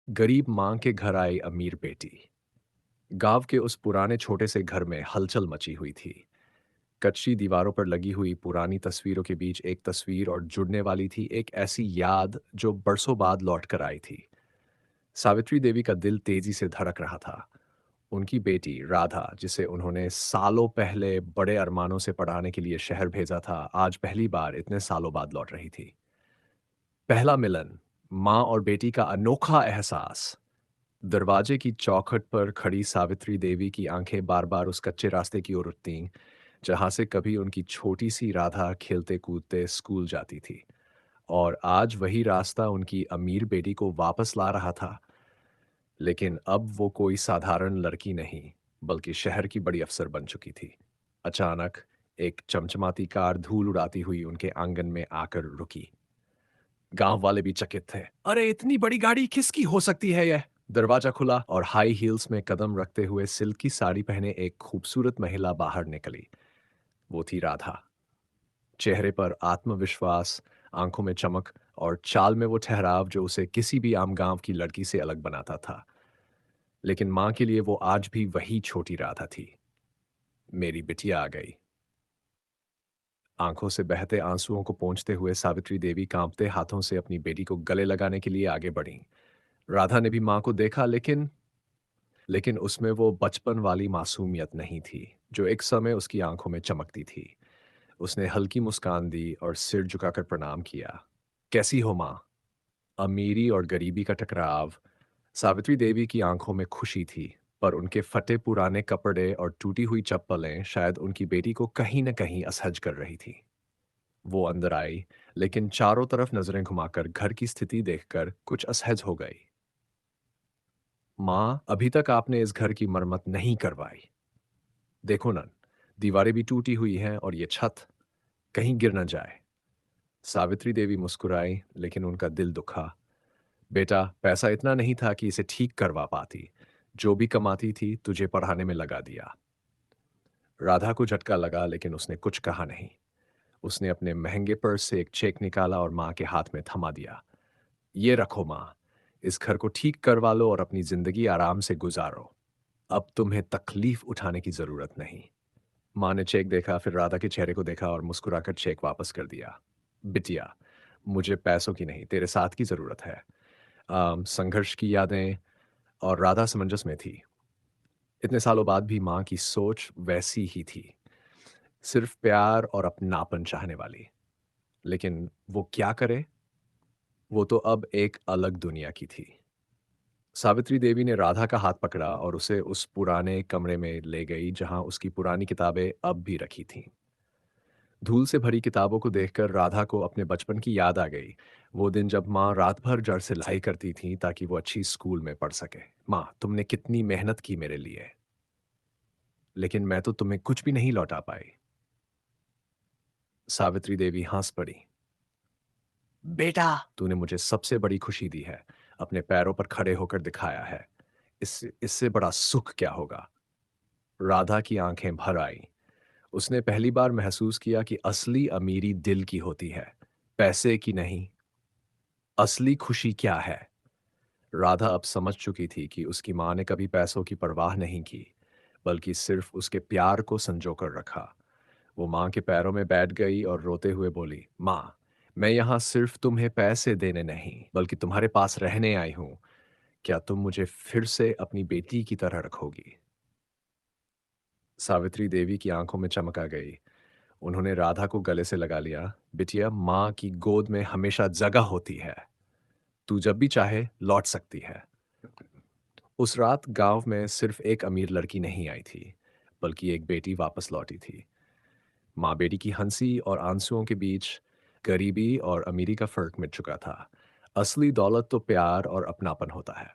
गरीब माँ के घर आई अमीर बेटी। गांव के उस पुराने छोटे से घर में हलचल मची हुई थी। कच्ची दीवारों पर लगी हुई पुरानी तस्वीरों के बीच एक तस्वीर और जुड़ने वाली थी एक ऐसी याद जो बरसों बाद लौट कर आई थी। सावित्री देवी का दिल तेजी से धड़क रहा था। उनकी बेटी राधा, जिसे उन्होंने सालों पहले बड़े अरमानों से पढ़ाने के लिए शहर भेजा था, आज पहली बार इतने सालों बाद लौट रही थी। पहला मिलन, माँ और बेटी का अनोखा एहसास। दरवाजे की चौखट पर खड़ी सावित्री देवी की आंखें बार बार उस कच्चे रास्ते की ओर उठतीं जहां से कभी उनकी छोटी सी राधा खेलते कूदते स्कूल जाती थी। और आज वही रास्ता उनकी अमीर बेटी को वापस ला रहा था। लेकिन अब वो कोई साधारण लड़की नहीं, बल्कि शहर की बड़ी अफसर बन चुकी थी। अचानक एक चमचमाती कार धूल उड़ाती हुई उनके आंगन में आकर रुकी। गांव वाले भी चकित थे। अरे, इतनी बड़ी गाड़ी किसकी हो सकती है यह? दरवाजा खुला और हाई हील्स में कदम रखते हुए सिल्क की साड़ी पहने एक खूबसूरत महिला बाहर निकली। वो थी राधा। चेहरे पर आत्मविश्वास, आंखों में चमक और चाल में वो ठहराव जो उसे किसी भी आम गांव की लड़की से अलग बनाता था। लेकिन मां के लिए वो आज भी वही छोटी राधा थी। मेरी बिटिया आ गई। आंखों से बहते आंसुओं को पोंछते हुए सावित्री देवी कांपते हाथों से अपनी बेटी को गले लगाने के लिए आगे बढ़ी। राधा ने भी मां को देखा, लेकिन उसमें वो बचपन वाली मासूमियत नहीं थी जो एक समय उसकी आंखों में चमकती थी। उसने हल्की मुस्कान दी और सिर झुकाकर प्रणाम किया। कैसी हो मां? अमीरी और गरीबी का टकराव। सावित्री देवी की आंखों में खुशी थी, पर उनके फटे पुराने कपड़े और टूटी हुई चप्पलें शायद उनकी बेटी को कहीं न कहीं असहज कर रही थी। वो अंदर आई, लेकिन चारों तरफ नजरें घुमाकर घर की स्थिति देखकर कुछ असहज हो गई। माँ, अभी तक आपने इस घर की मरम्मत नहीं करवाई। देखो नन, दीवारें भी टूटी हुई हैं और ये छत कहीं गिर न जाए। सावित्री देवी मुस्कुराई, लेकिन उनका दिल दुखा। बेटा, पैसा इतना नहीं था कि इसे ठीक करवा पाती। जो भी कमाती थी तुझे पढ़ाने में लगा दिया। राधा को झटका लगा, लेकिन उसने कुछ कहा नहीं। उसने अपने महंगे पर्स से एक चेक निकाला और माँ के हाथ में थमा दिया। ये रखो माँ, इस घर को ठीक करवा लो और अपनी जिंदगी आराम से गुजारो। अब तुम्हें तकलीफ उठाने की जरूरत नहीं। माँ ने चेक देखा, फिर राधा के चेहरे को देखा और मुस्कुराकर चेक वापस कर दिया। बिटिया, मुझे पैसों की नहीं, तेरे साथ की जरूरत है। संघर्ष की यादें। और राधा समंजस में थी। इतने सालों बाद भी माँ की सोच वैसी ही थी, सिर्फ प्यार और अपनापन चाहने वाली। लेकिन वो क्या करे? वो तो अब एक अलग दुनिया की थी। सावित्री देवी ने राधा का हाथ पकड़ा और उसे उस पुराने कमरे में ले गई जहां उसकी पुरानी किताबें अब भी रखी थीं। धूल से भरी किताबों को देखकर राधा को अपने बचपन की याद आ गई। वो दिन जब माँ रात भर जड़ से सिलाई करती थी ताकि वो अच्छी स्कूल में पढ़ सके। माँ, तुमने कितनी मेहनत की मेरे लिए, लेकिन मैं तो तुम्हें कुछ भी नहीं लौटा पाई। सावित्री देवी हंस पड़ी। बेटा, तूने मुझे सबसे बड़ी खुशी दी है, अपने पैरों पर खड़े होकर दिखाया है। इससे बड़ा सुख क्या होगा? राधा की आंखें भर आई। उसने पहली बार महसूस किया कि असली अमीरी दिल की होती है, पैसे की नहीं। असली खुशी क्या है? राधा अब समझ चुकी थी कि उसकी माँ ने कभी पैसों की परवाह नहीं की, बल्कि सिर्फ उसके प्यार को संजो कर रखा। वो माँ के पैरों में बैठ गई और रोते हुए बोली, माँ, मैं यहाँ सिर्फ तुम्हें पैसे देने नहीं, बल्कि तुम्हारे पास रहने आई हूँ। क्या तुम मुझे फिर से अपनी बेटी की तरह रखोगी? सावित्री देवी की आंखों में चमक आ गई। उन्होंने राधा को गले से लगा लिया। बिटिया, माँ की गोद में हमेशा जगह होती है। तू जब भी चाहे लौट सकती है। उस रात गांव में सिर्फ एक अमीर लड़की नहीं आई थी, बल्कि एक बेटी वापस लौटी थी। माँ बेटी की हंसी और आंसुओं के बीच गरीबी और अमीरी का फर्क मिट चुका था। असली दौलत तो प्यार और अपनापन होता है।